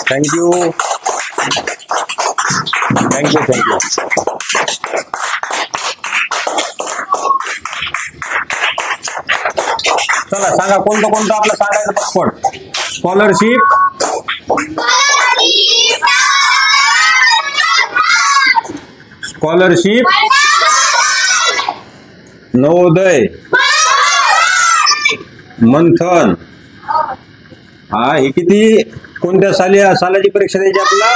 Thank you thank you thank you. चला सांगा कोणतं कोणतं आपलं सांगायचं पटपट. स्कॉलरशिप, स्कॉलरशिप, नवोदय, मंथन. हा हे किती कोणत्या सालाची परीक्षा द्यायची आपल्याला?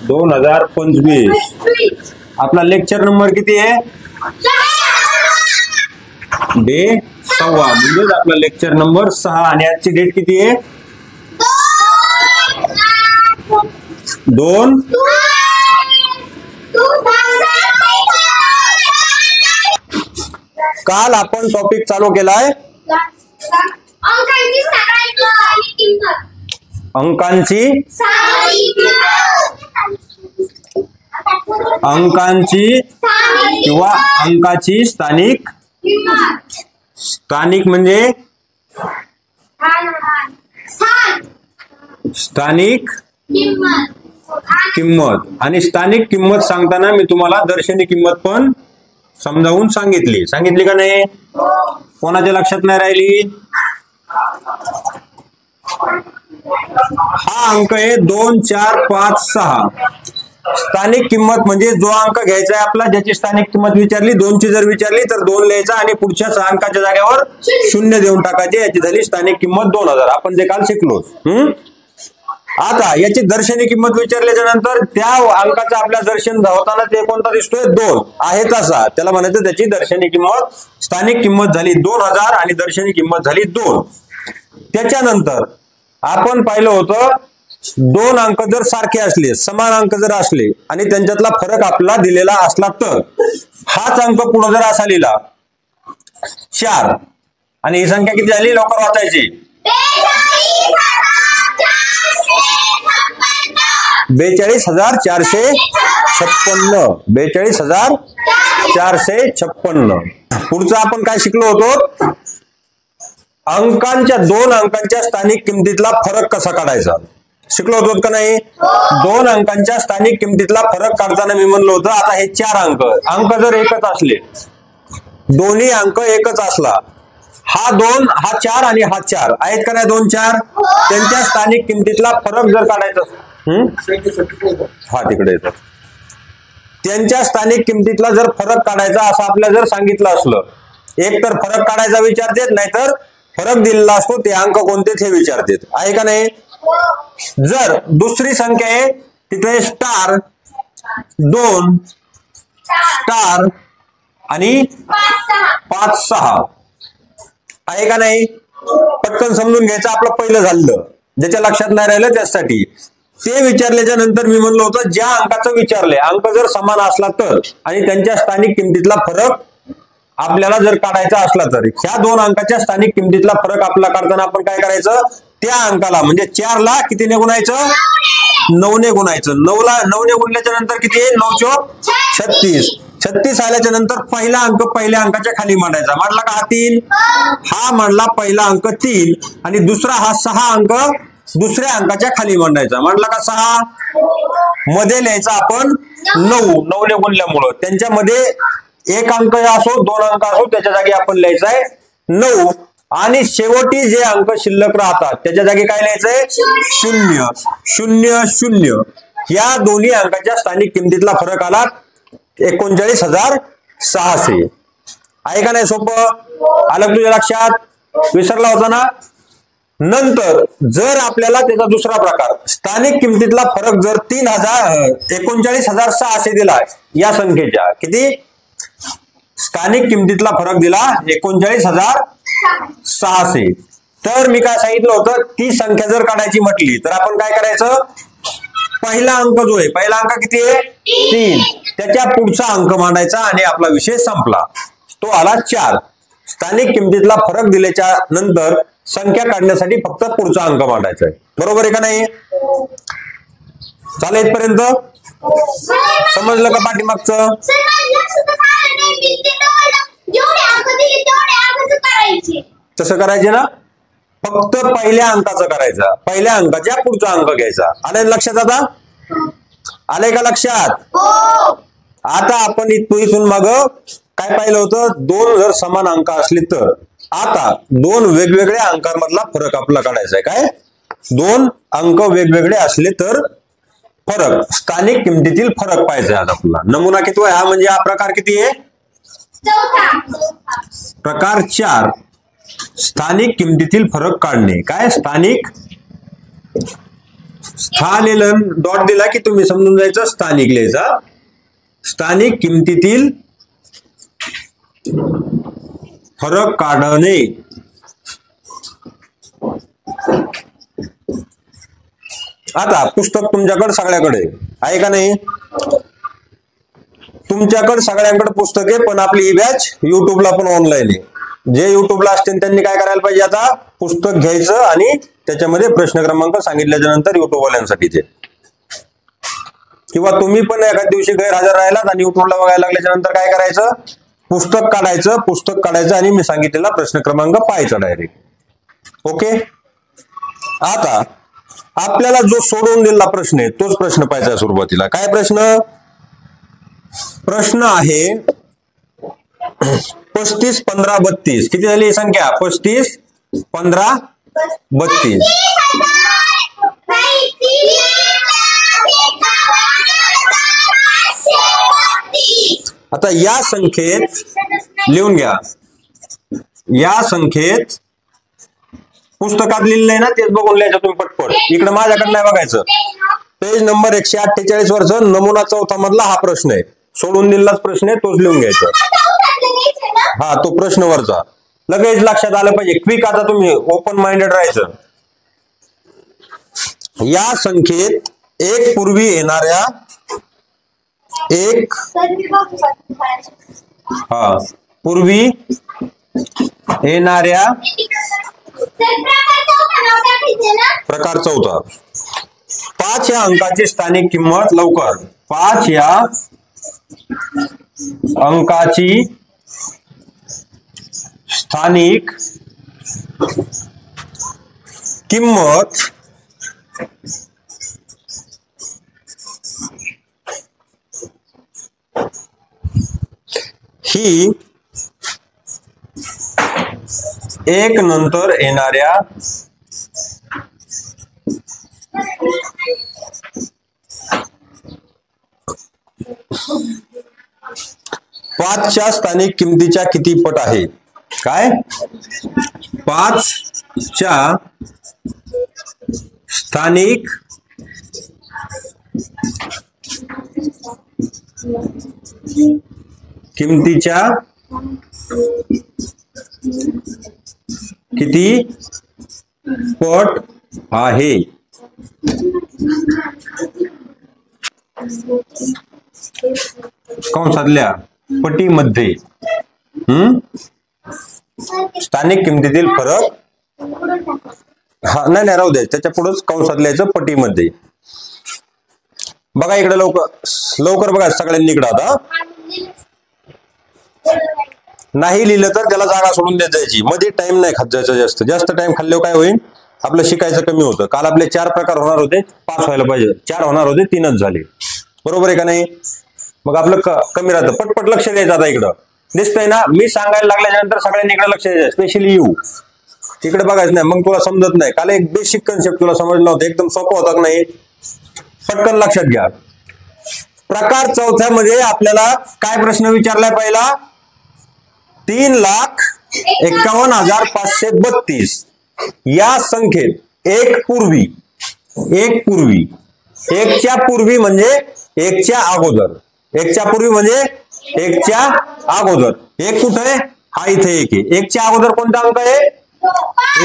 2025. आपला लेक्चर नंबर किती आहे? डे 6 म्हणजेच आपला लेक्चर नंबर 6. आणि आजची डेट किती आहे? 2. काल आपण टॉपिक चालू केलाय अंकांची किंवा अंकाची स्थानिक. स्थानिक म्हणजे स्थानिक किंमत. आणि स्थानिक किंमत सांगताना मी तुम्हाला दर्शनी किंमत पण समजावून सांगितली का नाही? कोणाच्या लक्षात नाही राहिली? हा अंक आहे 2, 4, 5, 6. स्थानिक किंमत म्हणजे जो अंक घ्यायचा आहे आपला, ज्याची स्थानिक किंमत विचारली 2 ची जर विचारली तर 2 लिहायचा आणि पुढच्या 6 अंकाच्या जागेवर 0 देऊन टाकायचे. याची झाली स्थानिक किंमत 2000. आपण ते काल शिकलो. आता याची दर्शनी किंमत विचारल्याच्या नंतर त्या अंकाचं आपल्या दर्शन धावताना ते कोणता दिसतोय? 2 आहे तसा. त्याला म्हणायचं त्याची दर्शनी किंमत. स्थानिक किंमत झाली 2000 आणि दर्शनी किंमत झाली 2. त्याच्यानंतर आपण पाहिलं होतं 2 अंक जर सारखे असले, समान अंक जर असले आणि त्यांच्यातला फरक आपला दिलेला असला तर हाच अंक पुढे जर असा लिहिला 4 आणि ही संख्या किती झाली? लवकर वाचायची. 42,456. 42,456. पुढचं आपण काय शिकलो होतो? अंकांच्या 2 अंकांच्या स्थानिक किमतीतला फरक कसा काढायचा शिकलो होतो का नाही? 2 अंकांच्या स्थानिक किमतीतला फरक काढताना मी म्हणलो होतं आता हे 4 अंक जर एकच असले, दोन्ही अंक एकच असला, हा 2 हा 4 आणि हा 4 आहेत का नाही? 2, 4 त्यांच्या स्थानिक किमतीतला फरक जर काढायचा हा तिकडे येतो. त्यांच्या स्थानिक किमतीतला जर फरक काढायचा असं आपल्याला जर सांगितलं असलं, एक तर फरक काढायचा विचारतेत, नाहीतर फरक दिलेला असतो ते अंक कोणते हे विचारतेत. आहे का नाही? जर दुसरी संख्या आहे तिथे स्टार 2 स्टार आणि 5, 6 आहे का नाही? पटकन समजून घ्यायचं. आपलं पहिलं झालं, ज्याच्या लक्षात नाही राहिलं त्यासाठी. ते विचारल्याच्या नंतर मी म्हणलो होतं ज्या अंकाचं विचारले अंक जर समान असला तर आणि त्यांच्या स्थानिक किमतीतला फरक आपल्याला जर काढायचा असला तर ह्या 2 अंकाच्या स्थानिक किमतीतला फरक आपला काढताना आपण काय करायचं? त्या अंकाला म्हणजे 4 ला कितीने गुणायचं? 9 ने गुणायचं. 9 ने गुणल्याच्या नंतर किती आहे? 9 चौक 36. 36 आल्याच्या नंतर पहिला अंक पहिल्या अंकाच्या खाली मांडायचा. मांडला का? हा 3. हा मांडला पहिला अंक 3 आणि दुसरा हा 6 अंक दुसऱ्या अंकाच्या खाली मांडायचा. मांडला का? 6. मध्ये लिहायचा आपण 9 ने गुणल्यामुळं त्यांच्यामध्ये एक अंक असो 2 अंक असो त्याच्या जागी आपण लिहायचा आहे 9 आणि शेवटी जे अंक शिल्लक राहतात त्याच्या जागी काय लिहायचंय? 0 0 0. या दोन्ही अंकाच्या स्थानिक किमतीतला फरक आला 39,600. आहे का नाही? सोपं आलं तुझ्या लक्षात? विसरला होता ना? नंतर जर आपल्याला त्याचा दुसरा प्रकार स्थानिक किमतीतला फरक जर 39,600 दिला या संख्येच्या, किती स्थानिक किमतीतला फरक दिला 39,600, तर मी काय सांगितलं होतं ती संख्या जर काढायची म्हटली तर आपण काय करायचं? पहिला अंक जो आहे, पहिला अंक किती आहे? 3. त्याच्या पुढचा अंक मांडायचा आणि आपला विषय संपला. तो आला 4. स्थानिक किमतीतला फरक दिल्याच्या नंतर संख्या काढण्यासाठी फक्त पुढचा अंक मांडायचा आहे. बरोबर आहे का नाही? चालेल इथपर्यंत समजलं का पाठीमागचं? तसं करायचे ना? फक्त पहिल्या अंकाचं करायचं, पहिल्या अंकाच्या पुढचा अंक घ्यायचा. आले लक्षात आता? आले का लक्षात? आता आपण इथून माग काय पाहिलं होतं? दोन जर समान अंक असले तर. आता दोन वेगवेगळ्या अंकांमधला फरक आपला काढायचा आहे. काय? दोन अंक वेगवेगळे असले तर फरक, स्थानिक किमतीतील फरक पाहिजे. आज आपला नमुना किती आहे? हा म्हणजे हा प्रकार किती आहे? प्रकार 4. स्थानिक किमतीतील फरक काढणे. काय? स्थानिक, स्थानिलन डॉट दिला की तुम्ही समजून जायचं स्थानिक लिहायचा. स्थानिक किमतीतील फरक काढणे. आता पुस्तक तुमच्याकडे सगळ्याकडे आहे का नाही? तुमच्याकडे सगळ्यांकडे पुस्तक आहे, पण आपली ही बॅच युट्यूबला पण ऑनलाईन आहे. जे युट्यूबला असतील त्यांनी काय करायला पाहिजे? आता पुस्तक घ्यायचं आणि त्याच्यामध्ये प्रश्न क्रमांक सांगितल्याच्या नंतर युट्यूबवाल्यांसाठीचे, किंवा तुम्ही पण एखाद्या दिवशी गैरहजर राहिलात आणि युट्यूबला बघायला लागल्याच्या नंतर काय करायचं? पुस्तक काढायचं आणि मी सांगितलेला प्रश्न क्रमांक पाहायचा डायरेक्ट. ओके. आता आपल्याला जो सोडवून दिलेला प्रश्न आहे तोच प्रश्न पाहायचा सुरुवातीला. काय प्रश्न? प्रश्न आहे 35, 15, 32. किती झाली संख्या? 35, 15, 32. आता या संख्येत लिहून घ्या. या संख्येत पुस्तकात लिहिलेलं आहे ना, तेच बघून लिहायचं तुम्ही पटपट. इकडे माझ्याकडे नाही बघायचं. पेज नंबर 148 वरच नमुना 4 मधला हा प्रश्न आहे. सोडून दिलेलाच प्रश्न आहे, तोच लिहून घ्यायचा. हा, तो प्रश्न वरचा लगेच लक्षात आलं पाहिजे. क्विक आता तुम्ही ओपन माइंडेड राहायचं. या संख्येत एक पूर्वी येणाऱ्या पूर्वी येणाऱ्या प्रकार 4. 5 या अंकाची स्थानिक किंमत. लवकर. 5 या अंकाची स्थानिक किंमत ही एक नंतर येणाऱ्या पाचच्या स्थानिक किमतीच्या किती पट आहे? काय? 5च्या स्थानिक किमतीच्या किती पट आहे? कंसातल्या पटीमध्ये स्थानिक किमतीतील फरक. हा नाही राहू दे, त्याच्या पुढेच कंसात लिहायचं पटीमध्ये. बघा इकडे लवकर बघा सगळ्यांनी इकडे. आता नाही लिहिलं तर त्याला जागा सोडून देत जायची. मध्ये टाइम नाही खात जायचा. जास्त टाइम खाल्ल्यावर काय होईल? आपलं शिकायचं कमी होतं. काल आपले 4 प्रकार होणार होते, 5 व्हायला पाहिजे. 4 होणार होते, 3च झाले. बरोबर आहे का नाही? मग आपलं कमी राहतं. पटपट लक्ष द्यायचं. आता इकडं दिसतंय ना, मी सांगायला लागल्याच्या नंतर सगळ्यांनी इकडे लक्ष द्यायचं. स्पेशली यू तिकडे बघायचं नाही, मग तुला समजत नाही. काल एक बेसिक कन्सेप्ट तुला समजला होता, एकदम सोपं होता का नाही? पटकन लक्षात घ्या. प्रकार 4 मध्ये आपल्याला काय प्रश्न विचारलाय? पहिला 3,51,532 या संख्येत एक पूर्वी, एकच्या पूर्वी म्हणजे एकच्या अगोदर, एकच्या पूर्वी म्हणजे एकच्या अगोदर. एक कुठे आहे? हा इथे एक आहे. एकच्या अगोदर कोणता अंक आहे?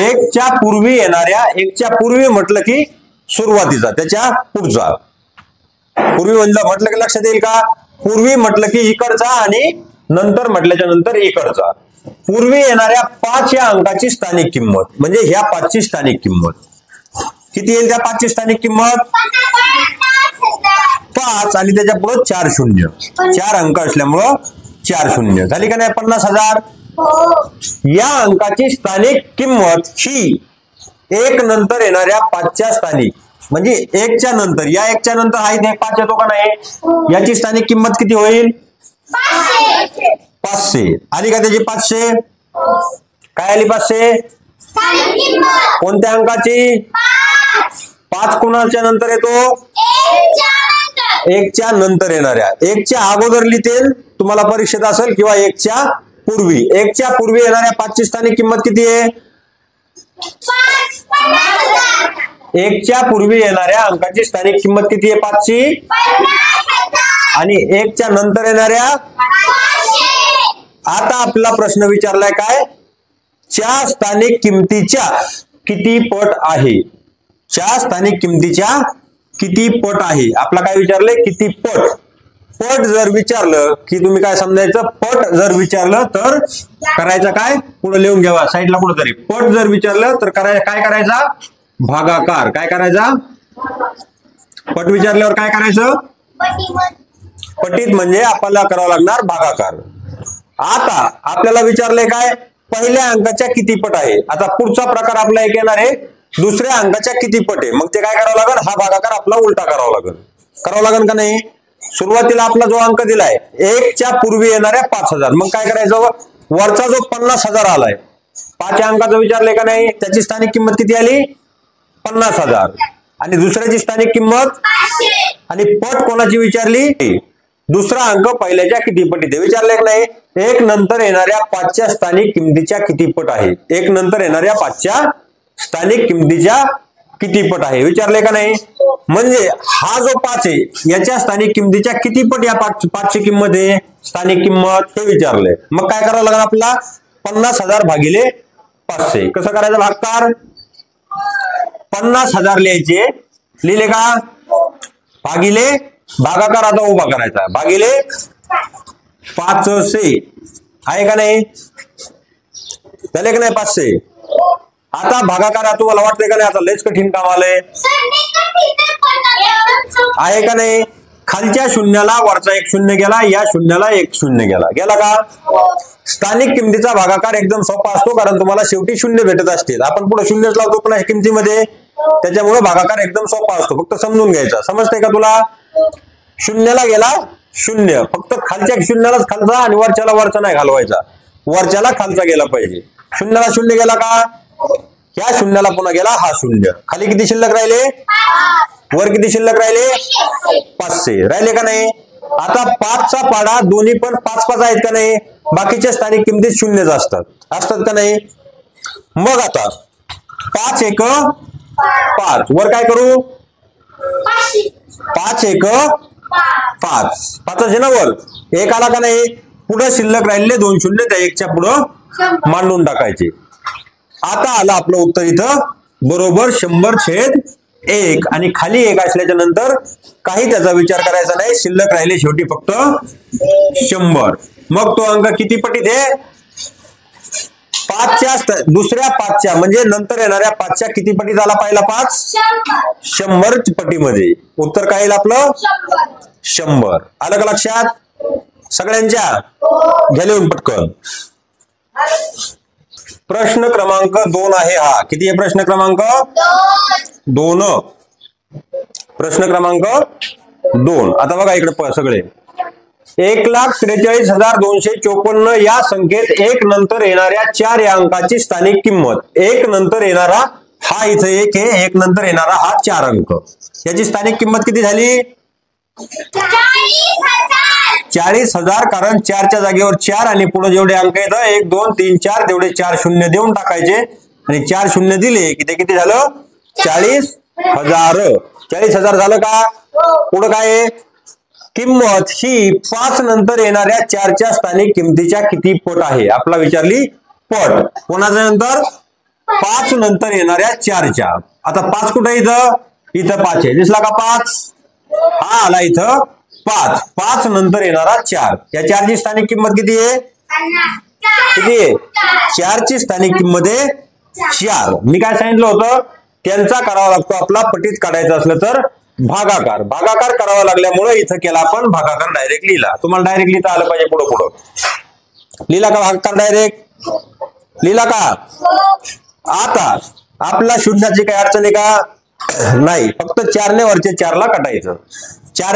एकच्या पूर्वी येणाऱ्या. एकच्या पूर्वी म्हटलं की सुरुवातीचा, त्याच्या पुढचा. पूर्वी म्हटलं की लक्षात येईल का? पूर्वी म्हटलं की इकडचा आणि नंतर म्हटल्याच्या नंतर इकडचा. पूर्वी येणाऱ्या 5 या अंकाची स्थानिक किंमत म्हणजे ह्या 5ची स्थानिक किंमत किती येईल? त्या 5ची स्थानिक किंमत 5 आणि त्याच्या पुढे 4 शून्य. 4 अंक असल्यामुळं 4 शून्य झाली का नाही? 50,000. या अंकाची स्थानिक किंमत ही एक नंतर येणाऱ्या 5च्या स्थानिक, म्हणजे 1च्या नंतर, या 1च्या नंतर आहे 5 येतो का नाही, याची स्थानिक किंमत किती होईल? 500 आली का त्याची? 500 काय आली? 500 कोणत्या अंकाची? 5 कुणाच्या नंतर येतो? 1च्या नंतर येणाऱ्या. 1च्या अगोदर लिहिते तुम्हाला परीक्षेत असेल किंवा 1च्या पूर्वी. 1च्या पूर्वी येणाऱ्या 5ची स्थानिक किंमत किती आहे? 1च्या पूर्वी येणाऱ्या अंकाची स्थानिक किंमत किती आहे? 5ची. आणि 1च्या नंतर येणाऱ्या, आता आपला प्रश्न विचारलाय काय? च्या स्थानिक किमतीच्या किती पट आहे? च्या स्थानिक किमतीच्या किती पट आहे? आपला काय विचारलंय? किती पट. पट जर विचारलं की तुम्ही काय समजायचं? पट जर विचारलं तर करायचं काय? पुढे लिहून घ्यावा साईडला कुठेतरी. पट जर विचारलं तर काय करायचा? भागाकार. काय करायचा? पट विचारल्यावर काय करायचं? पटीत म्हणजे आपल्याला करावं लागणार भागाकार. आता आपल्याला विचारलंय काय? पहिल्या अंकाच्या किती पट आहे. आता पुढचा प्रकार आपला एक येणार आहे दुसऱ्या अंकाच्या किती पट आहे. मग ते काय करावं लागेल? हा भागाकार आपला उलटा करावा लागेल का नाही? सुरुवातीला आपला जो अंक दिलाय 1च्या पूर्वी येणाऱ्या 5000, मग काय करायचं? वरचा जो 50,000 आलाय 5 अंकाचं विचारलंय का नाही, त्याची स्थानिक किंमत किती आली? 50,000. आणि दुसऱ्याची स्थानिक किंमत, आणि पट कोणाची विचारली? दुसरा अंक पहिल्याच्या किती पटीत विचारले का नाही? 1 नंतर येणाऱ्या 5च्या स्थानिक किमतीच्या किती पट आहे? 1 नंतर येणाऱ्या 5च्या स्थानिक किमतीच्या किती पट आहे विचारले का नाही? म्हणजे हा जो 5 आहे याच्या स्थानिक किमतीच्या किती पट या 5ची किंमत आहे? स्थानिक किंमत हे विचारले. मग काय करावं लागेल आपला? 50,000 भागिले 500. कसं करायचं भागाकार? 50,000 लिहायचे. लिहिले का? भागिले भागाकार आता उभा करायचा. भागिले 500 आहे का नाही? झाले का नाही 500? आता भागाकार तुम्हाला वाटतंय का नाही आता लयच कठीण काम आलंय? आहे का नाही? खालच्या शून्याला वरचा 1 शून्य गेला, या शून्याला 1 शून्य गेला का? स्थानिक किमतीचा भागाकार एकदम सोपा असतो कारण तुम्हाला शेवटी शून्य भेटत असते. आपण पुढे शून्यच लावतो पण किमतीमध्ये, त्याच्यामुळे भागाकार एकदम सोपा असतो. फक्त समजून घ्यायचा. समजतंय का तुला? शून्याला गेला 0, फक्त खालच्या शून्यालाच खालचा आणि वरच्याला वरचा नाही घालवायचा. वरच्याला खालचा गेला पाहिजे. शून्याला 0 गेला का? ह्या शून्याला पुन्हा गेला हा 0. खाली किती शिल्लक राहिले? वर किती शिल्लक राहिले? 500 राहिले का नाही? आता 5चा पाडा दोन्ही पण 5 आहेत का नाही? बाकीच्या स्थानिक किमतीत 0च असतात का नाही? मग आता 5 1 5 वर काय करू? 5 1 5 5 ना वर 1 आला का नाही? पुढे शिल्लक राहिले 2 शून्य, त्या 1च्या पुढे मांडून टाकायचे. आता आलं आपलं उत्तर इथं बरोबर 100/1. आणि खाली 1 असल्याच्या नंतर काही त्याचा विचार करायचा नाही. शिल्लक राहिले शेवटी फक्त 100. मग तो अंक किती पटीत आहे? 5च्या दुसऱ्या 5च्या म्हणजे नंतर येणाऱ्या 5च्या किती पटीत आला? पहिला 5 100 पटीमध्ये. उत्तर काय येईल आपलं? 100. आलं का लक्षात सगळ्यांच्या? घ्या लिहून पटकन. प्रश्न क्रमांक 2 आहे हा. किती आहे प्रश्न क्रमांक? 2. प्रश्न क्रमांक 2. आता बघा इकडे सगळे 1,43,254 या संख्येत 1 नंतर येणाऱ्या 4 या अंकाची स्थानिक किंमत. 1 नंतर येणारा हा इथं 1 आहे, 1 नंतर येणारा हा 4 अंक, याची स्थानिक किंमत किती झाली? 40,000. कारण 4च्या जागेवर 4 आणि पुढे जेवढे अंक आहेत 1 2 3 4 तेवढे 4 शून्य देऊन टाकायचे आणि 4 शून्य दिले की ते किती झालं? 40,000. 40,000 झालं का? पुढे काय? किंमत ही 5 नंतर येणाऱ्या 4च्या स्थानिक किमतीच्या किती पट आहे? आपला विचारली पट. कोणाच्या नंतर? 5 नंतर येणाऱ्या 4च्या. आता 5 कुठे इथं? इथं 5 आहे. दिसला का 5? हा आला इथं 5. 5 नंतर येणारा 4. या 4ची स्थानिक किंमत किती आहे? किती आहे? 4ची स्थानिक किंमत आहे 4. मी काय सांगितलं होतं? त्यांचा करावा लागतो आपला पटीत काढायचं असलं तर भागाकार. भागाकार करावा लागल्यामुळे इथं केला आपण भागाकार डायरेक्ट लिहिला. तुम्हाला डायरेक्ट लिहिता आलं पाहिजे. पुढं लिहिला का भागाकार? डायरेक्ट लिहिला का? आपला शून्याची काही अडचण आहे का? नाही, फक्त 4 ने वरचे 4 ला काटायचं. 4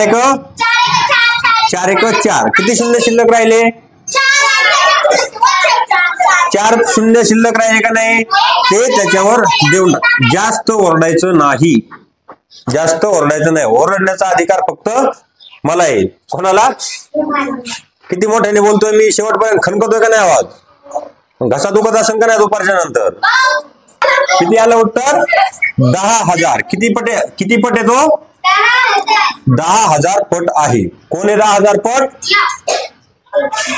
एक 4. किती शून्य शिल्लक राहिले? 4 शून्य शिल्लक राहिले का नाही? ते त्याच्यावर देऊन जास्त ओरडायचं नाही. जास्त ओरडायचं नाही. ओरडण्याचा अधिकार फक्त मला आहे. कोणाला? किती मोठ्याने बोलतोय मी? शेवटपर्यंत खणकतोय का नाही आवाज? घसा दुखत असेल का नाही दुपारच्या नंतर? किती आलं उत्तर? 10,000. किती पट येतो? 10,000 पट आहे. कोण आहे 10,000 पट?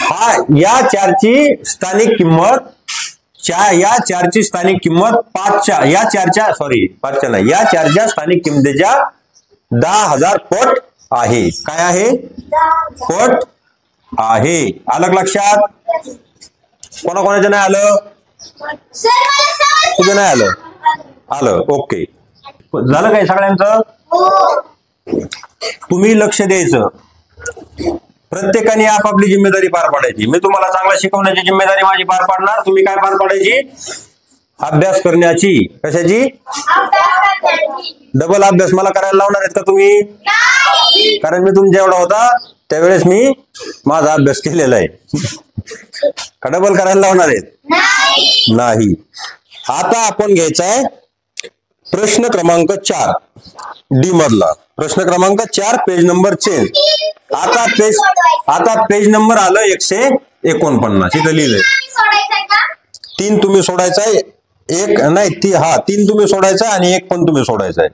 हा, या 4ची स्थानिक किंमत, या 4ची स्थानिक किंमत 5च्या, या 4च्या सॉरी 5च्या नाही, या 4च्या स्थानिक किंमतीच्या 10,000 पट आहे. काय आहे? पट आहे. आलं लक्षात? कोणाकोणाचं नाही आलं? तुझं नाही आलं? आलं. ओके, झालं काय सगळ्यांचं? तुम्ही लक्ष द्यायचं. प्रत्येकाने आपापली जिम्मेदारी पार पाडायची. मी तुम्हाला चांगला शिकवण्याची जिम्मेदारी माझी पार पाडणार. तुम्ही काय पार पाडायची? अभ्यास करण्याची. कशाची? डबल अभ्यास मला करायला लावणार आहेत का तुम्ही? कारण मी तुमच्या एवढा होता त्यावेळेस मी माझा अभ्यास केलेला आहे. का डबल करायला लावणार आहेत? नाही. आता आपण घ्यायचा आहे प्रश्न क्रमांक 4 डी मधला. प्रश्न क्रमांक 4 पेज नंबर चेंज. आता पेज नंबर आलं 149. इथं लिहिलंय 3 तुम्ही सोडायचा आहे, 1 नाही 3 तुम्ही सोडायचा आणि 1 पण तुम्ही सोडायचा आहे.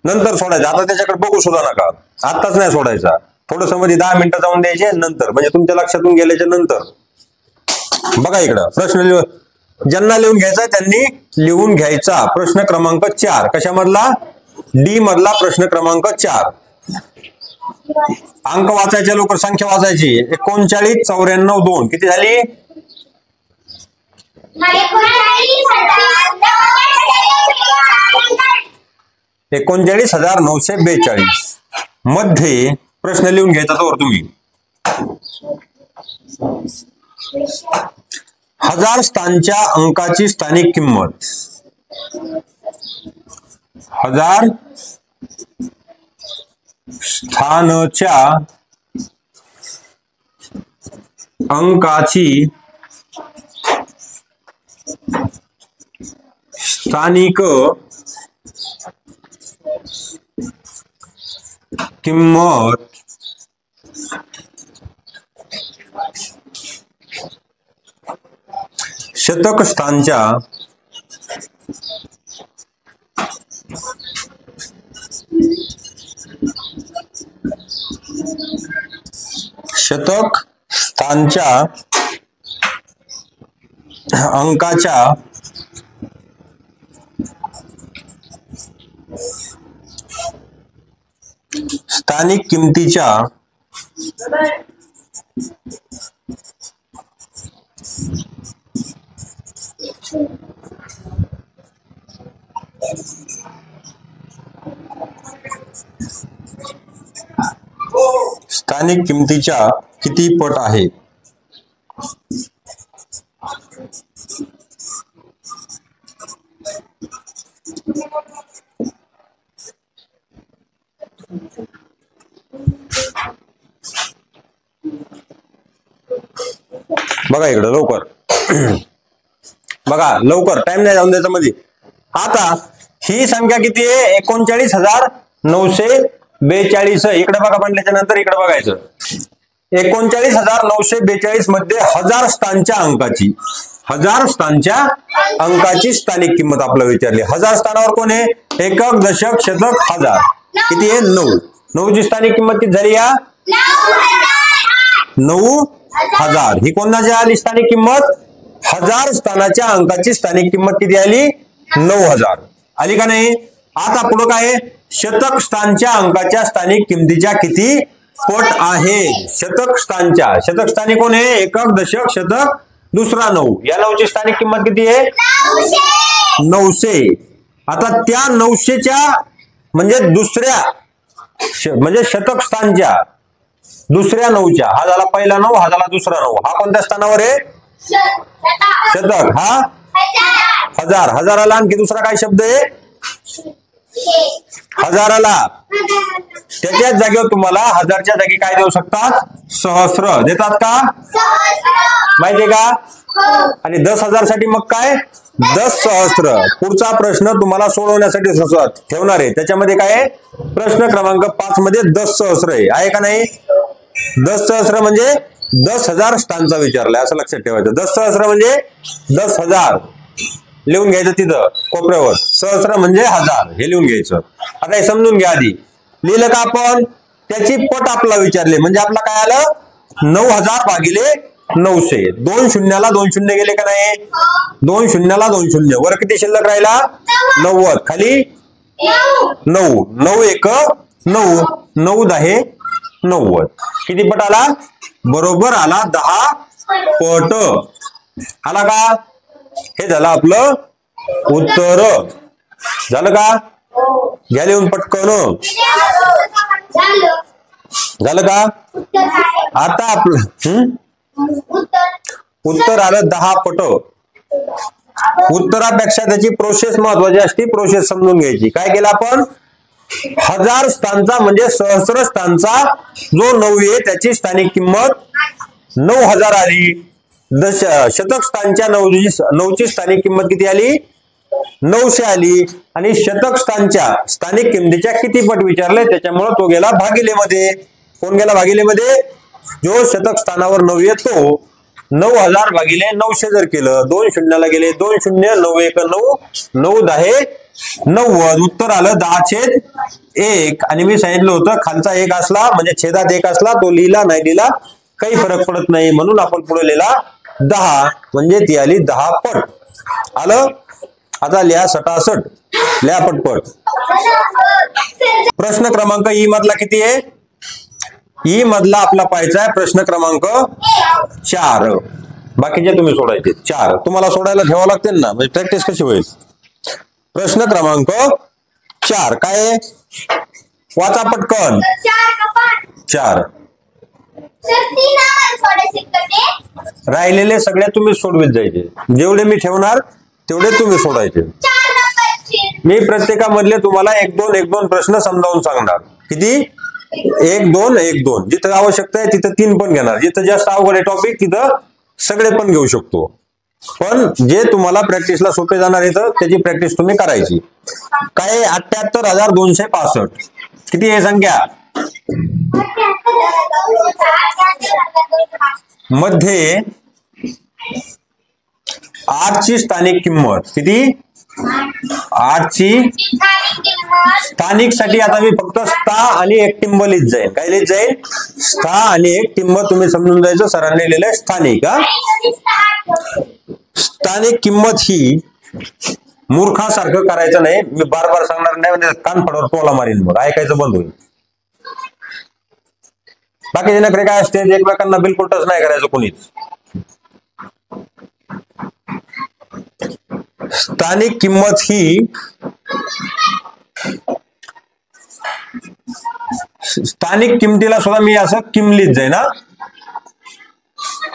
नंतर सोडायचं. आता त्याच्याकडे बघू सुद्धा नका. आताच नाही सोडायचा. थोडस मध्ये 10 मिनिटं जाऊन द्यायचे नंतर, म्हणजे तुमच्या लक्षातून गेल्याच्या नंतर. बघा इकडं प्रश्न ज्यांना लिहून घ्यायचा त्यांनी लिहून घ्यायचा. प्रश्न क्रमांक 4 कशामधला? डी मधला प्रश्न क्रमांक 4. अंक वाचायचे, लोक संख्या वाचायची. 39, 94, 2 किती झाली? 39,942 मध्ये प्रश्न लिहून घ्यायचा तर तुम्ही 1000 स्थानच्या अंकाची स्थानिक किंमत. 1000 स्थानच्या अंकाची स्थानिक किंमत शतक स्थानच्या अंकाच्या स्थानिक किमतीच्या किती पट आहे? बघा इकडं लवकर. बघा लवकर, टाइम नाही जाऊन द्यायचा मध्ये. आता ही संख्या किती आहे? 39,942. इकडे बघा, म्हटल्याच्या नंतर इकडे बघायचं. 39,942 मध्ये 1000 स्थानच्या अंकाची 1000 स्थानच्या अंकाची स्थानिक किंमत आपल्याला विचारली. 1000 स्थानावर कोण आहे? एकक, दशक, शतक, हजार. किती आहे? 9. 9 ची स्थानिक किंमत किती झाली? या 9,000. ही कोणाची आली स्थानिक किंमत? 1000 स्थानाच्या अंकाची स्थानिक किंमत किती आली? 9,000 आली का नाही? आता पुढे काय? शतक स्थानच्या अंकाच्या स्थानिक किमतीच्या किती पट आहे? शतक स्थानी कोण आहे? एकक, दशक, शतक, दुसरा 9. या 9ची स्थानिक किंमत किती आहे? 900. आता त्या 900च्या म्हणजे दुसऱ्या म्हणजे शतक स्थानच्या दुसऱ्या 9च्या, हा झाला पहिला 9, हा झाला दुसरा 9. हा कोणत्या स्थानावर आहे? शतक. हा हजार. हजाराला आणखी दुसरा काय शब्द आहे? हजाराला. त्याच्याच जागेवर तुम्हाला हजारच्या जागी काय देऊ शकतात? सहस्र देतात का? माहितीये का? आणि 10,000 साठी मग काय? 10 सहस्त्र. पुढचा प्रश्न तुम्हाला सोडवण्यासाठी ठेवणार आहे. त्याच्यामध्ये काय आहे? प्रश्न क्रमांक 5 मध्ये 10 सहस्त्र आहे का नाही? 10 सहस्त्र म्हणजे 10,000 स्थानचा विचारलाय असं लक्षात ठेवायचं. 10 सहस्त्र म्हणजे 10,000 लिहून घ्यायचं तिथं कोपऱ्यावर. सहस्त्र म्हणजे 1000 हे लिहून घ्यायचं. आता हे समजून घ्या आधी. लिहिलं का आपण? त्याची पट आपला विचारले म्हणजे आपला काय आलं? 9,000 भागिले 900. 2 शून्याला 2 शून्य गेले का नाही? 2 शून्याला 2 शून्य. वर किती शिल्लक राहिला? 90. खाली 9. 9 एक 9. 9 10 90. किती पट आला? बरोबर आला 10 पट. आला का? हे झालं आपलं उत्तर. झालं का? घ्या लिहून पटकन. झालं का? आता आपलं उत्तर आलं 10 पट. उत्तरापेक्षा त्याची प्रोसेस महत्वाची असते. प्रोसेस समजून घ्यायची. काय केलं आपण? 1000 स्थानचा म्हणजे सहस्र स्थानचा जो 9 आहे त्याची स्थानिक किंमत 9,000 आली. शतक स्थानच्या 9ची स्थानिक किंमत किती आली? 900 आली. आणि शतक स्थानच्या स्थानिक किमतीच्या किती पट विचारले त्याच्यामुळे तो गेला भागिलेमध्ये. कोण गेला भागिलेमध्ये? जो शतक स्थानावर 9 येतो. 9,000 भागिले 900 जर केलं 2 शून्याला गेले 2 शून्य 9 एक 9. 9 10 90. उत्तर आलं 10/1. आणि मी सांगितलं होतं खालचा 1 असला म्हणजे छेदात 1 असला तो लिहिला नाही लिहिला काही फरक पडत नाही म्हणून आपण पुढे लिहिला 10 म्हणजे ती आली 10 पट. आलं. आता लिहा 67. लिहा पटपट. प्रश्न क्रमांक ई मधला किती आहे? ई मधला आपला पाहायचा आहे प्रश्न क्रमांक 4. बाकीचे तुम्ही सोडायचे. 4 तुम्हाला सोडायला ठेवावं लागतील ना म्हणजे प्रॅक्टिस कशी होईल. प्रश्न क्रमांक 4 काय? वाचा पटकन. 4. राहिलेले सगळे तुम्ही सोडवित जायचे. जेवढे मी ठेवणार तेवढे तुम्ही सोडायचे. मी प्रत्येकामधले तुम्हाला 1-2 प्रश्न समजावून सांगणार. किती? 1-2 जिथं आवश्यकता आहे तिथं 3 पण घेणार. जिथं जास्त अवघड आहे टॉपिक तिथं सगळे पण घेऊ शकतो. पण जे तुम्हाला प्रॅक्टिसला सोपे जाणार आहे त्याची प्रॅक्टिस तुम्ही करायची. काय? 78,265. किती आहे संख्या? मध्ये 8 ची स्थानिक किंमत किती? 8 ची स्थानिक साठी आता मी फक्त स्था आणि एक टिंब लिहित जाईल. काय लिहित जाईल? स्था आणि एक टिंब. तुम्ही समजून जायचं सरांनी लिहिलेलं आहे स्थानिक. स्थानिक किंमत ही मूर्खासारखं करायचं नाही. मी बार बार सांगणार नाही म्हणजे कानफडावर टोला मारीन मग ऐकायचं बंद होईल. बाकीचे नखरे काय असते? एकमेकांना बिलकुल टच नाही करायचं कोणीच. स्थानिक किंमत ही स्थानिक किमतीला सुद्धा मी असं किमलीत जाईन.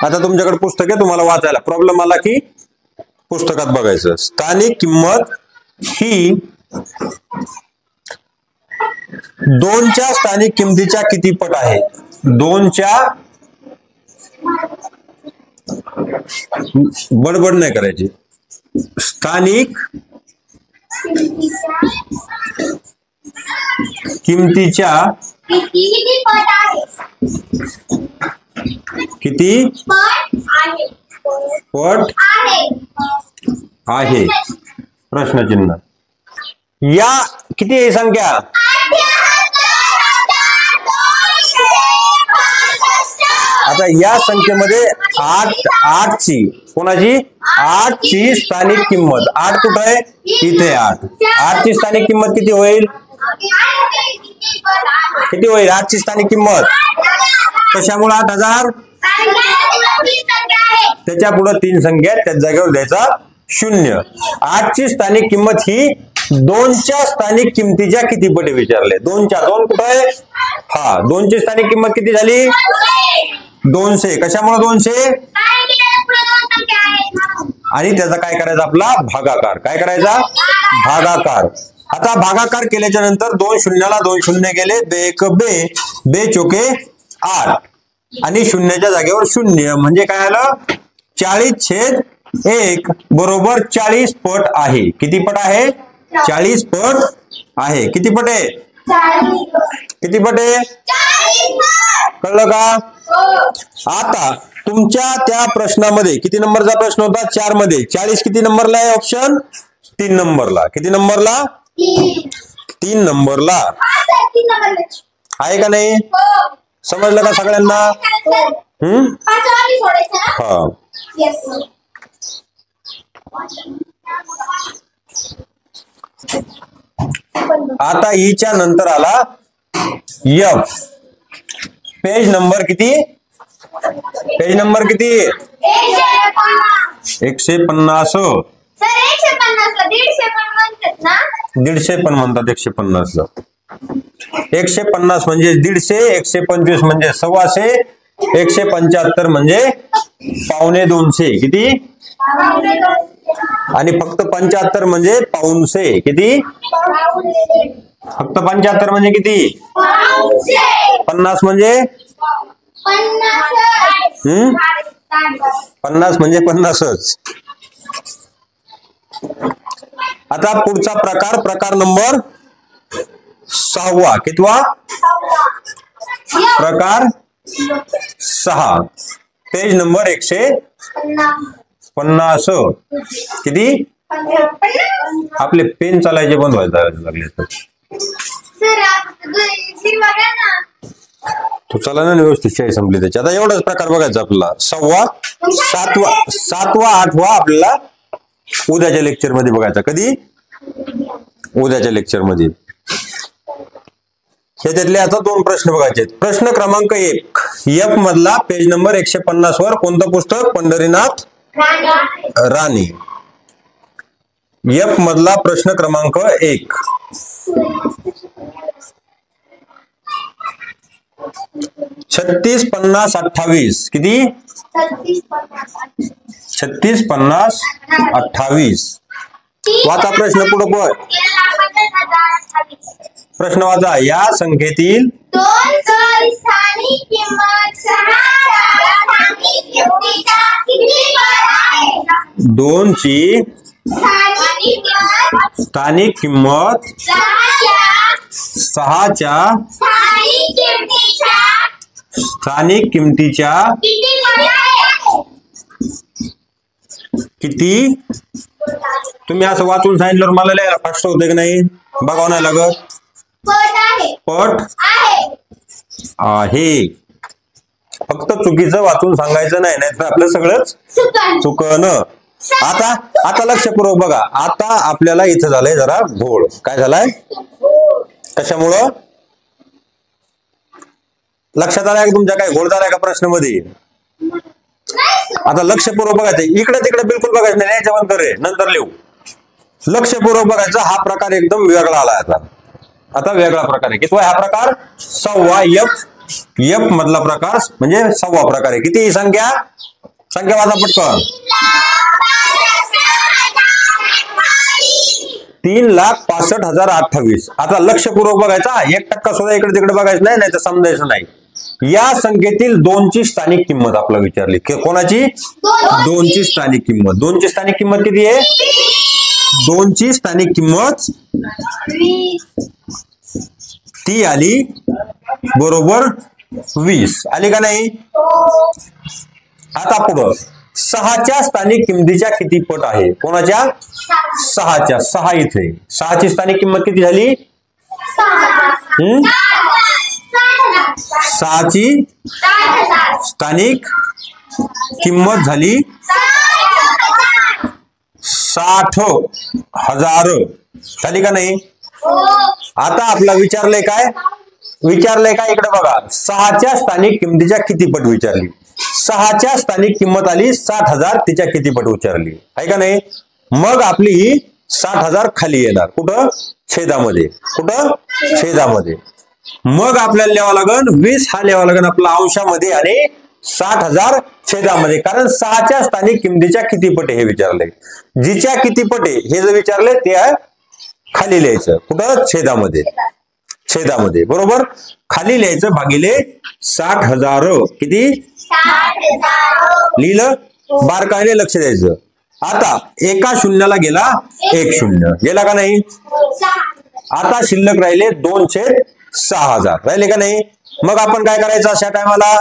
आता तुमच्याकडे पुस्तक आहे तुम्हाला वाचायला. प्रॉब्लेम आला की पुस्तकात बघायचं. स्थानिक किंमत ही 2च्या स्थानिक किमतीच्या किती पट आहे? 2च्या बडबड नाही करायची. स्थानिक किमतीच्या किती पट आहे? प्रश्नचिन्ह. या किती आहे संख्या? आता या संख्येमध्ये 8 ची कोणाची? 8 ची स्थानिक किंमत. 8 कुठं आहे? इथे 8. 8 ची स्थानिक किंमत किती होईल? किती होईल 8 ची स्थानिक किंमत? कशामुळे 8,000? त्याच्या पुढे 3 संख्या त्याच जागेवर द्यायचा 0. 8 ची स्थानिक किंमत ही 2च्या स्थानिक किमतीच्या किती पट विचारले? 2च्या. 2 कुठं आहे? हा 2 ची स्थानिक किंमत किती झाली? 200. कशामुळे 200? आणि त्याचा काय करायचा आपला भागाकार. काय करायचा भागाकार. आता भागाकार केल्याच्या नंतर 2 शून्याला 2 शून्य गेले, बे एक बे, बे चोके 8 आणि शून्याच्या जागेवर 0 म्हणजे काय आलं 40/1 बरोबर 40 पट आहे. किती पट आहे 40 पट आहे. किती पट आहे किती पट आहे कळलं का. आता तुमच्या त्या प्रश्नामध्ये किती नंबरचा प्रश्न होता 4 मध्ये 40 किती नंबरला आहे ऑप्शन 3 नंबरला. किती नंबरला 3 नंबरला आहे का नाही. समजलं का सगळ्यांना. हा आता हिच्या नंतर आला एफ. पेज नंबर किती 150 150 पण म्हणतात 150 ला. 150 म्हणजे 150, 125 म्हणजे 125, 175 म्हणजे 250. किती आणि फक्त 75 म्हणजे 250. किती फक्त 75 म्हणजे किती 50 म्हणजे 50 म्हणजे 50च. आता पुढचा प्रकार नंबर 6वा. कितवा प्रकार 6 पेज नंबर 150. किती आपले पेन चालायचे बंद व्हायला लागले तर तू चला ना व्यवस्थित शाही संपली त्याची. आता एवढाच प्रकार बघायचा आपल्याला 6वा 7वा 8वा आपल्याला उद्याच्या लेक्चर मध्ये बघायचा. कधी उद्याच्या लेक्चर मध्ये. ह्याच्यातले आता 2 प्रश्न बघायचे. प्रश्न क्रमांक 1 एफ मधला पेज नंबर 150 वर कोणतं पुस्तक पंढरीनाथ राणी. एफ मधला प्रश्न क्रमांक 1 36 50 28. किती 36 50 28. वाचा प्रश्न पुढे पण प्रश्न वाचा. या संख्येतील 2 ची स्थानिक किंमत 6 च्या स्थानिक किमतीच्या किती. तुम्ही असं वाचून सांगितल्यावर मला लिहायला फास्ट होते की नाही बघावं नाही लागत. पट आहे. फक्त चुकीचं वाचून सांगायचं नाही नाहीतर आपलं सगळंच चुकन. आता लक्षपूर्वक बघा. आता आपल्याला इथं झालंय जरा घोळ. काय झालाय कशामुळं लक्षात आलाय का तुमच्या. काय घोळ झालाय का प्रश्नामध्ये. आता लक्षपूर्वक बघायचं. इकडे तिकडे बिलकुल बघायचं नाही. याच्या बंद कर नंतर लिहू. लक्षपूर्वक बघायचं. हा प्रकार एकदम वेगळा आलाय. आता वेगळा प्रकार आहे. कितवा हा प्रकार 6वा एफ मधला प्रकार म्हणजे 6वा प्रकार आहे. किती संख्या वाचा पटकन 3,65,028. आता लक्षपूर्वक बघायचा. 1% सुद्धा इकडे तिकडे बघायचं नाही नाही तर समजायचं नाही. या संख्येतील 2 ची स्थानिक किंमत आपल्याला विचारली. कोणाची 2 ची स्थानिक किंमत. 2 ची स्थानिक किंमत किती आहे 2 ची स्थानिक किंमत ती आली बरोबर 20. आली का नाही. आता पुढं 6च्या स्थानिक किमतीच्या किती पट आहे. कोणाच्या 6च्या. 6 इथे 6 ची स्थानिक किंमत किती झाली 6 ची स्थानिक किंमत झाली 60,000 झाली का नाही. आता आपला विचारलंय काय इकडे बघा. 6च्या स्थानिक किमतीच्या किती पट विचारली. 6च्या स्थानिक किंमत आली 60,000. तिच्या किती पट विचारली आहे का नाही. मग आपली ही 60,000 खाली येणार. कुठं छेदामध्ये. मग आपल्याला लिहावं लागेल 20 हा लिहावा लागेल आपला अंशामध्ये आणि 60,000 छेदामध्ये, कारण 6च्या स्थानिक किमतीच्या किती पट हे विचारले. जिच्या किती पट हे जर विचारले ते खाली लिहायचं. कुठं? छेदामध्ये. छेदामध्ये. बरोबर. खाली लिहायचं भागिले 60,000. किती? लिहिलं? बारकाईने लक्ष द्यायचं. आता एका शून्याला गेला 1 शून्य. गेला का नाही? आता शिल्लक राहिले 2/6,000. राहिले का नाही? मग आपण काय करायचं अशा टायमाला?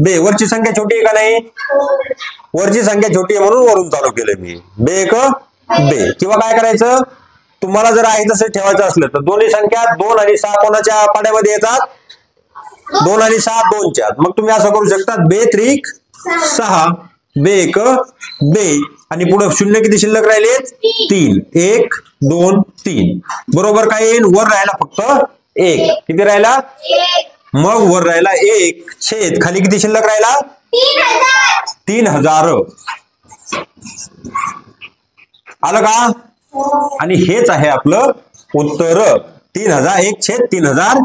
बे वरची संख्या छोटी आहे का नाही? वरची संख्या छोटी आहे म्हणून वरून चालू केलं मी. बे किंवा काय करायचं? तुम्हाला जर आहे तसं ठेवायचं असलं तर दोन्ही संख्या 2 आणि 6 कोणाच्या पाड्यामध्ये येतात? 2 आणि 6 2च्या. मग तुम्ही असं करू शकता, बे त्रिक 6, बे आणि पुढे शून्य किती शिल्लक राहिलेत? 3. 1 2 3. बरोबर. काय येईल? वर राहिला फक्त 1. किती राहिला? मग वर राहिला 1 छेद खाली किती शिल्लक राहिला? 3,000. आलं का? आणि हेच आहे आपलं उत्तर. 3,000. 1/3,000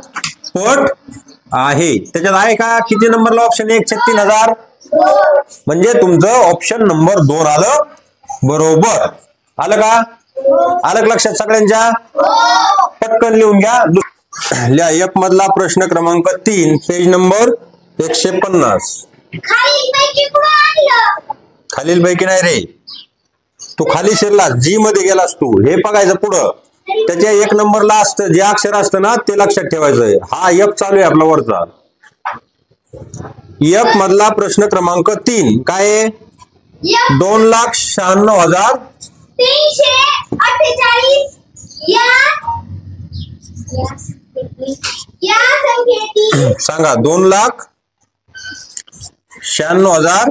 पट आहे. त्याच्यात आहे का? किती नंबरला ऑप्शन? 1/3,000. म्हणजे तुमचं ऑप्शन नंबर 2 आलं. बरोबर. आलं का? आलं लक्षात सगळ्यांच्या? पटकन लिहून घ्या. F मधला प्रश्न क्रमांक 3 पेज नंबर 150. खालील पैकी नाही रे, तू खाली शिरलास, जी मध्ये गेलास तू. हे बघायचं पुढं. त्याच्या 1 नंबरला असतं जे अक्षर असतं ना ते लक्षात ठेवायचंय. हा F चालू आहे आपला वरचा. F मधला प्रश्न क्रमांक 3 काय आहे? 2,96,348 या संख्येतील सांगा. 2,96,000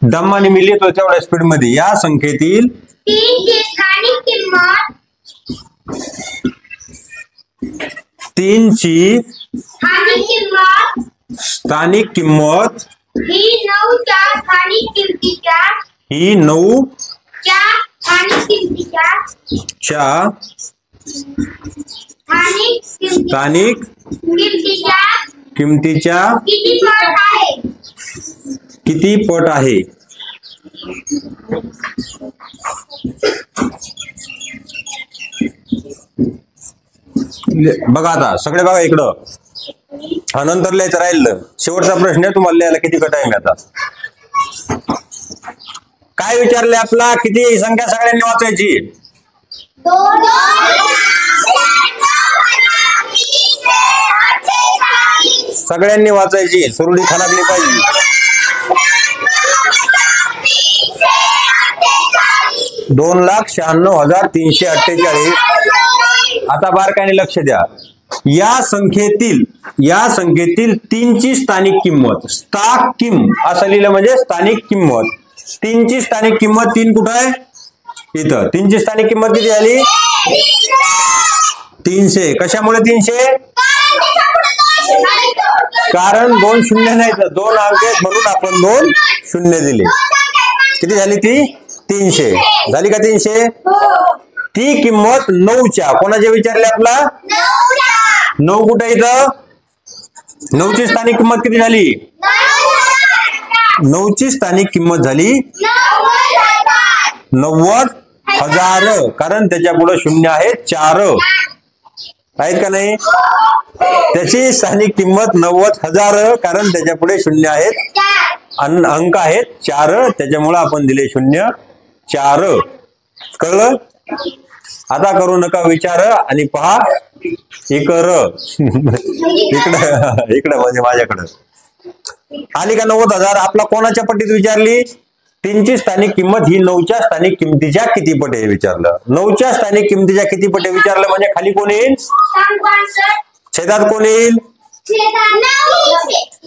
दमाने मी लिहितो तेवढ्या स्पीड मध्ये. या संख्येतील 3ची स्थानिक किंमत ही 9च्या स्थानिक किमतीच्या स्थानिक किमतीच्या किती पट आहे? बघा आता सगळे बघा इकडं. हा नंतर लिहायचं राहिलं. शेवटचा प्रश्न आहे, तुम्हाला लिहायला किती टाइम आता? काय विचारले आपला? किती संख्या सगळ्यांनी वाचायची? सगळ्यांनी वाचायची. सुरळीत खणाकली पाहिजे. 2,96,348. आता बारकाईने लक्ष द्या. या संख्येतील 3ची स्थानिक किंमत, स्था किम असं लिहिलं म्हणजे स्थानिक किंमत. 3ची स्थानिक किंमत 3 कुठं आहे? इथं. 3ची स्थानिक किंमत किती झाली? 300. कशामुळे 300? कारण 2 शून्य नाही तर 2 अंक आहेत म्हणून आपण 2 शून्य दिले. किती झाली ती? 300. झाली का 300? ती किंमत 9च्या कोणाच्या विचारले आपला? 9 कुठे इथं? 9ची स्थानिक किंमत किती झाली? 9ची स्थानिक किंमत झाली 90,000. कारण त्याच्या पुढे शून्य आहेत 4 आहेत का नाही? त्याची स्थानिक किंमत 90,000 कारण त्याच्या पुढे शून्य आहेत, अंक आहेत 4. त्याच्यामुळे आपण दिले 0 4. कळलं? आता करू नका विचार आणि पहा इकडं म्हणजे माझ्याकडं आली का 90,000. आपला कोणाच्या पट्टीत विचारली? 3ची स्थानिक किंमत ही 9च्या स्थानिक किमतीच्या किती पट आहे विचारलं. 9च्या स्थानिक किमतीच्या किती पट आहे विचारलं म्हणजे खाली कोण येईल? छेदात कोण येईल?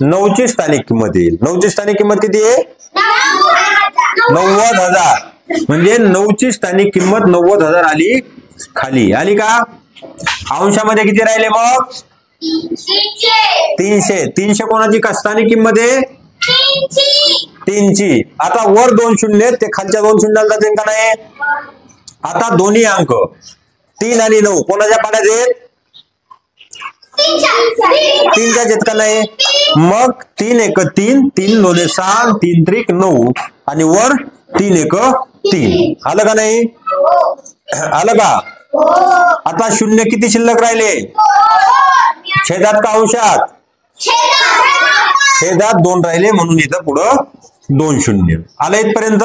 9ची स्थानिक किंमत येईल. 9ची स्थानिक किंमत किती आहे? 90,000. म्हणजे 9ची स्थानिक किंमत 90,000 आली खाली. आली का? अंशामध्ये किती राहिले मग? 300. 300 कोणाची स्थानिक किंमत आहे? 3ची. आता वर 2 शून्य ते खालच्या 2 शून्याला जातील का नाही? आता दोन्ही अंक 3 आणि 9 कोणाच्या पाड्यात आहेत? 3च्या आहेत का नाही? मग 3 एक 3, 3 दोने 6, 3 त्रिक 9 आणि वर 3 एक 3. आलं का नाही? आलं का? आता शून्य किती शिल्लक राहिले? छेदात का अंशात? छेदात 2 राहिले म्हणून इथं पुढं 2 शून्य आलं. इथपर्यंत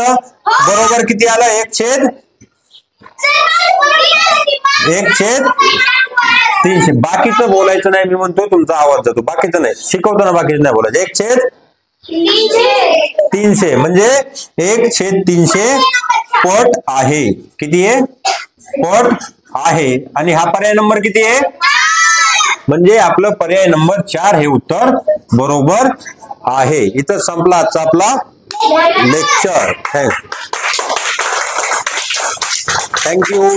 बरोबर किती आलं? 1/300. 1/300. बाकीचं बोलायचं नाही, मी म्हणतो तुमचा आवाज जातो. बाकीचं नाही शिकवताना बाकीचं नाही बोलायचं. 1/300 म्हणजे 1/300 पट आहे. किती आहे? पट आहे. आणि हा पर्याय नंबर किती आहे? म्हणजे आपलं पर्याय नंबर 4 हे उत्तर बरोबर आहे. इथं संपला आजचा आपला लेक्चर. थँक्यू.